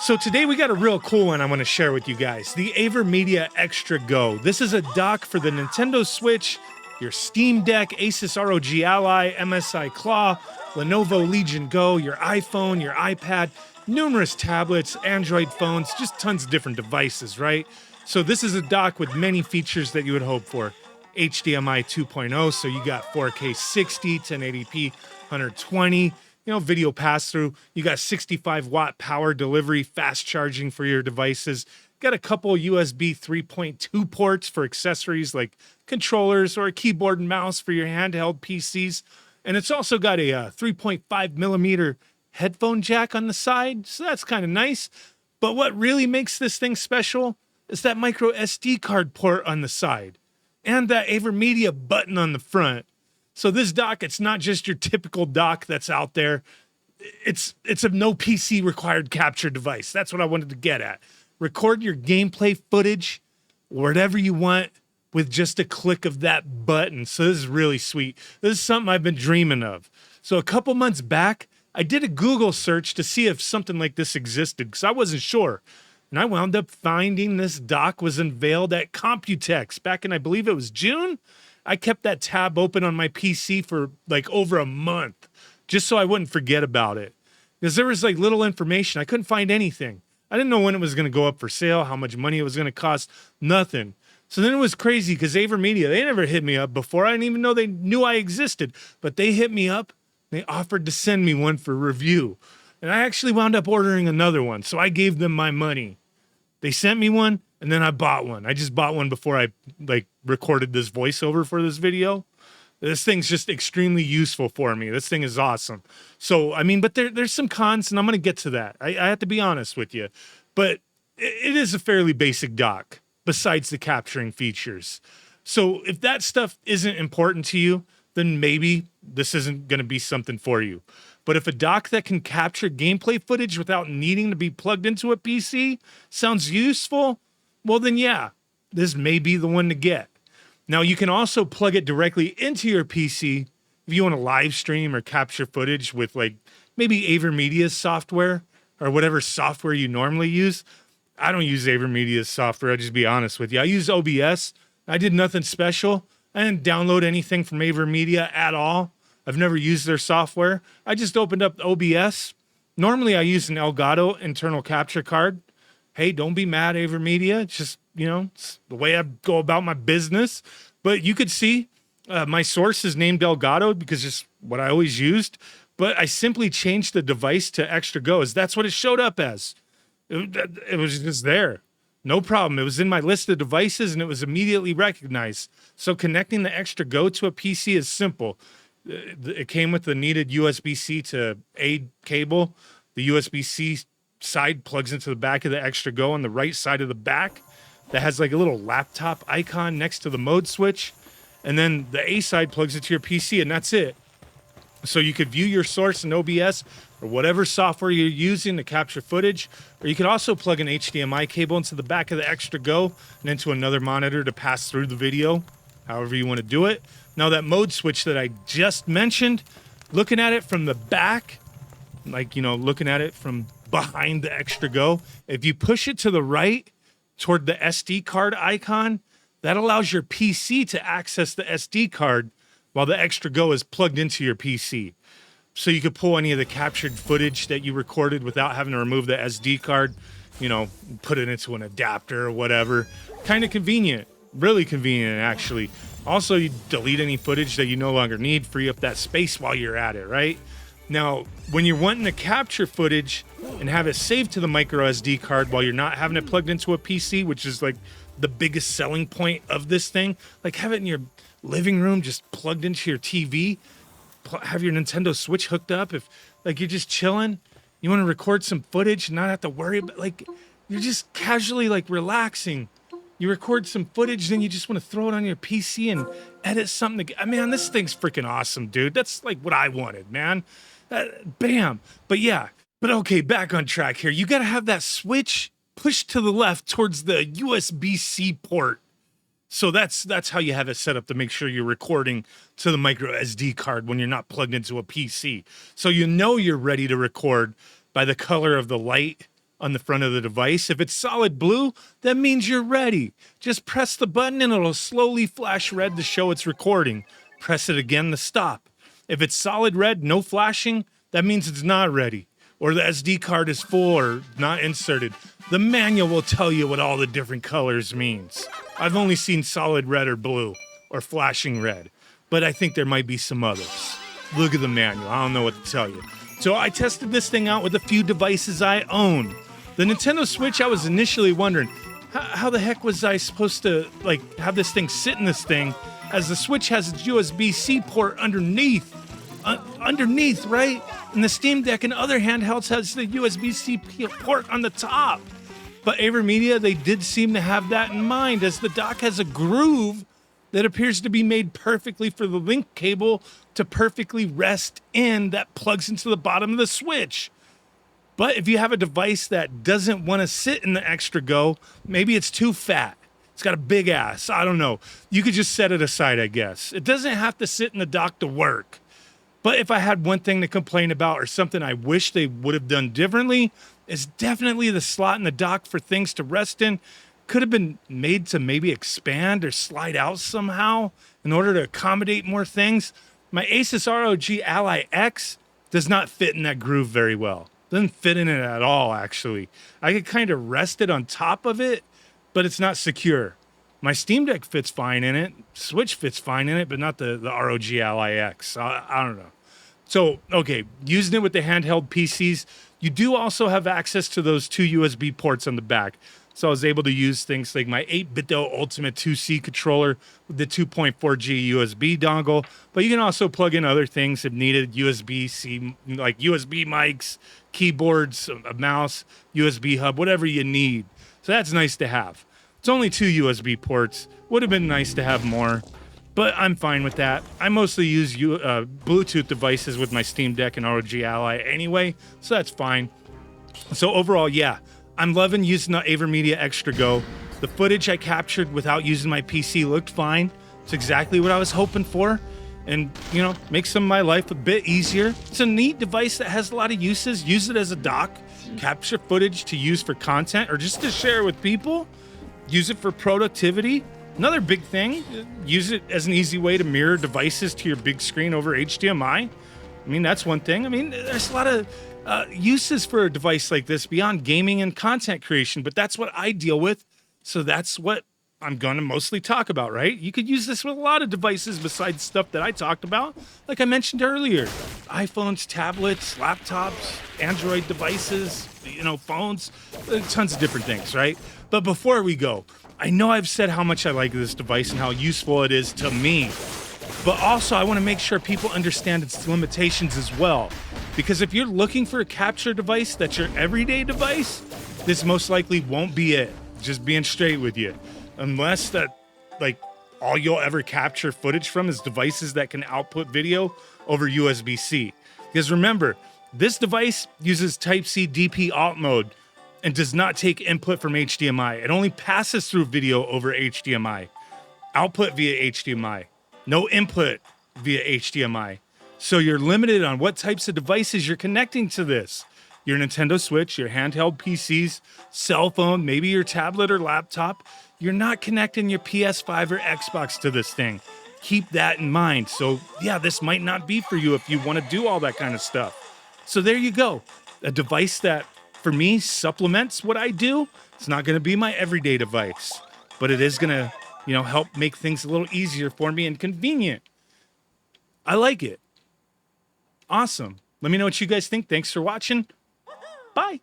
So today we got a real cool one I want to share with you guys, the AverMedia X'TRA Go. This is a dock for the Nintendo Switch, your Steam Deck, ASUS ROG Ally, MSI Claw, Lenovo Legion Go, your iPhone, your iPad, numerous tablets, Android phones, just tons of different devices, right? So this is a dock with many features that you would hope for. HDMI 2.0, so you got 4K 60, 1080p, 120, video pass-through. You got 65-watt power delivery, fast charging for your devices. Got a couple USB 3.2 ports for accessories like controllers or a keyboard and mouse for your handheld PCs. And it's also got a 3.5 millimeter headphone jack on the side, so that's kind of nice. But what really makes this thing special is that micro SD card port on the side and that AverMedia button on the front. So this dock, it's not just your typical dock that's out there. It's a no PC required capture device. That's what I wanted to get at. Record your gameplay footage, whatever you want, with just a click of that button. So this is really sweet. This is something I've been dreaming of. So a couple months back, I did a Google search to see if something like this existed because I wasn't sure. And I wound up finding this dock was unveiled at Computex back in, I believe it was June. I kept that tab open on my PC for like over a month just so I wouldn't forget about it. Because there was like little information. I couldn't find anything. I didn't know when it was going to go up for sale, how much money it was going to cost, nothing. So then it was crazy because AverMedia, they never hit me up before. I didn't even know they knew I existed. But they hit me up. They offered to send me one for review. And I actually wound up ordering another one. So I gave them my money. They sent me one, and then I bought one. I just bought one before I recorded this voiceover for this video. This thing's just extremely useful for me. This thing is awesome. So, I mean, but there's some cons, and I'm going to get to that. I have to be honest with you. But it is a fairly basic dock, besides the capturing features. So if that stuff isn't important to you, then maybe this isn't going to be something for you. But if a dock that can capture gameplay footage without needing to be plugged into a PC sounds useful, well then yeah, this may be the one to get. Now you can also plug it directly into your PC if you want to live stream or capture footage with like maybe AverMedia's software or whatever software you normally use. I don't use AverMedia's software, I'll just be honest with you. I use OBS. I did nothing special. I didn't download anything from AverMedia at all. I've never used their software. I just opened up OBS. Normally I use an Elgato internal capture card. Hey, don't be mad, AverMedia. It's just, it's the way I go about my business. But you could see my source is named Elgato because it's what I always used. But I simply changed the device to X'TRA Go as that's what it showed up as. It was just there. No problem. It was in my list of devices and it was immediately recognized. So connecting the X'TRA Go to a PC is simple. It came with the needed USB-C to A cable. The USB-C side plugs into the back of the X'TRA Go on the right side of the back. That has like a little laptop icon next to the mode switch. And then the A side plugs into your PC and that's it. So you could view your source in OBS or whatever software you're using to capture footage. Or you could also plug an HDMI cable into the back of the X'TRA Go and into another monitor to pass through the video, however you want to do it. Now that mode switch that I just mentioned, looking at it from the back, looking at it from behind the X'TRA Go, if you push it to the right toward the SD card icon, that allows your PC to access the SD card while the X'TRA Go is plugged into your PC. So you could pull any of the captured footage that you recorded without having to remove the SD card, put it into an adapter or whatever. Kind of convenient, really convenient actually. Also, you delete any footage that you no longer need, free up that space while you're at it, right? Now, when you're wanting to capture footage and have it saved to the micro SD card while you're not having it plugged into a PC, which is like the biggest selling point of this thing, like have it in your living room just plugged into your TV, have your Nintendo Switch hooked up. If like you're just chilling, you want to record some footage and not have to worry about, like you're just casually like relaxing. You record some footage, then you just want to throw it on your PC and edit something. Man, this thing's freaking awesome, dude. That's like what I wanted, man. Bam. But yeah, okay, back on track here. You got to have that switch pushed to the left towards the USB-C port. So that's how you have it set up to make sure you're recording to the micro SD card when you're not plugged into a PC. So you're ready to record by the color of the light on the front of the device. If it's solid blue, that means you're ready. Just press the button and it'll slowly flash red to show it's recording. Press it again to stop. If it's solid red, no flashing, that means it's not ready, or the SD card is full or not inserted. The manual will tell you what all the different colors means. I've only seen solid red or blue, or flashing red, but I think there might be some others. Look at the manual, I don't know what to tell you. So I tested this thing out with a few devices I own. The Nintendo Switch, I was initially wondering, how the heck was I supposed to have this thing sit in this thing, as the Switch has its USB-C port underneath, right? And the Steam Deck and other handhelds has the USB-C port on the top. But AverMedia, they did seem to have that in mind, as the dock has a groove that appears to be made perfectly for the link cable to perfectly rest in that plugs into the bottom of the Switch. But if you have a device that doesn't want to sit in the X'TRA Go, maybe it's too fat. It's got a big ass. I don't know. You could just set it aside, I guess. It doesn't have to sit in the dock to work. But if I had one thing to complain about, or something I wish they would have done differently, is definitely the slot in the dock for things to rest in. Could have been made to maybe expand or slide out somehow in order to accommodate more things. My ASUS ROG Ally X does not fit in that groove very well. Doesn't fit in it at all, actually. I could kind of rest it on top of it, but it's not secure. My Steam Deck fits fine in it. Switch fits fine in it, but not the ROG Ally X. I don't know. So, okay, using it with the handheld PCs, you do also have access to those 2 USB ports on the back. So I was able to use things like my 8BitDo Ultimate 2C controller with the 2.4G USB dongle, but you can also plug in other things if needed, USB-C, like USB mics, keyboards, a mouse, USB hub, whatever you need. So that's nice to have. It's only 2 USB ports. Would have been nice to have more, but I'm fine with that. I mostly use Bluetooth devices with my Steam Deck and ROG Ally anyway, so that's fine. So overall, yeah, I'm loving using the AverMedia X'TRA Go. The footage I captured without using my PC looked fine. It's exactly what I was hoping for. And, you know, makes some of my life a bit easier. It's a neat device that has a lot of uses. Use it as a dock, capture footage to use for content or just to share with people. Use it for productivity. Another big thing, use it as an easy way to mirror devices to your big screen over HDMI. I mean, that's one thing. I mean, there's a lot of uses for a device like this beyond gaming and content creation, but that's what I deal with. So that's what I'm going to mostly talk about, right? You could use this with a lot of devices besides stuff that I talked about. Like I mentioned earlier, iPhones, tablets, laptops, Android devices, you know, phones, tons of different things, right? But before we go, I know I've said how much I like this device and how useful it is to me, but also I want to make sure people understand its limitations as well. Because if you're looking for a capture device that's your everyday device, this most likely won't be it. Just being straight with you. Unless that, like, all you'll ever capture footage from is devices that can output video over USB-C. Because remember, this device uses Type-C DP alt mode and does not take input from HDMI. It only passes through video over HDMI. Output via HDMI. No input via HDMI. So you're limited on what types of devices you're connecting to this. Your Nintendo Switch, your handheld PCs, cell phone, maybe your tablet or laptop. You're not connecting your PS5 or Xbox to this thing. Keep that in mind. So yeah, this might not be for you if you want to do all that kind of stuff. So there you go. A device that, for me, supplements what I do. It's not going to be my everyday device, but it is going to, you know, help make things a little easier for me and convenient. I like it. Awesome. Let me know what you guys think. Thanks for watching. Bye.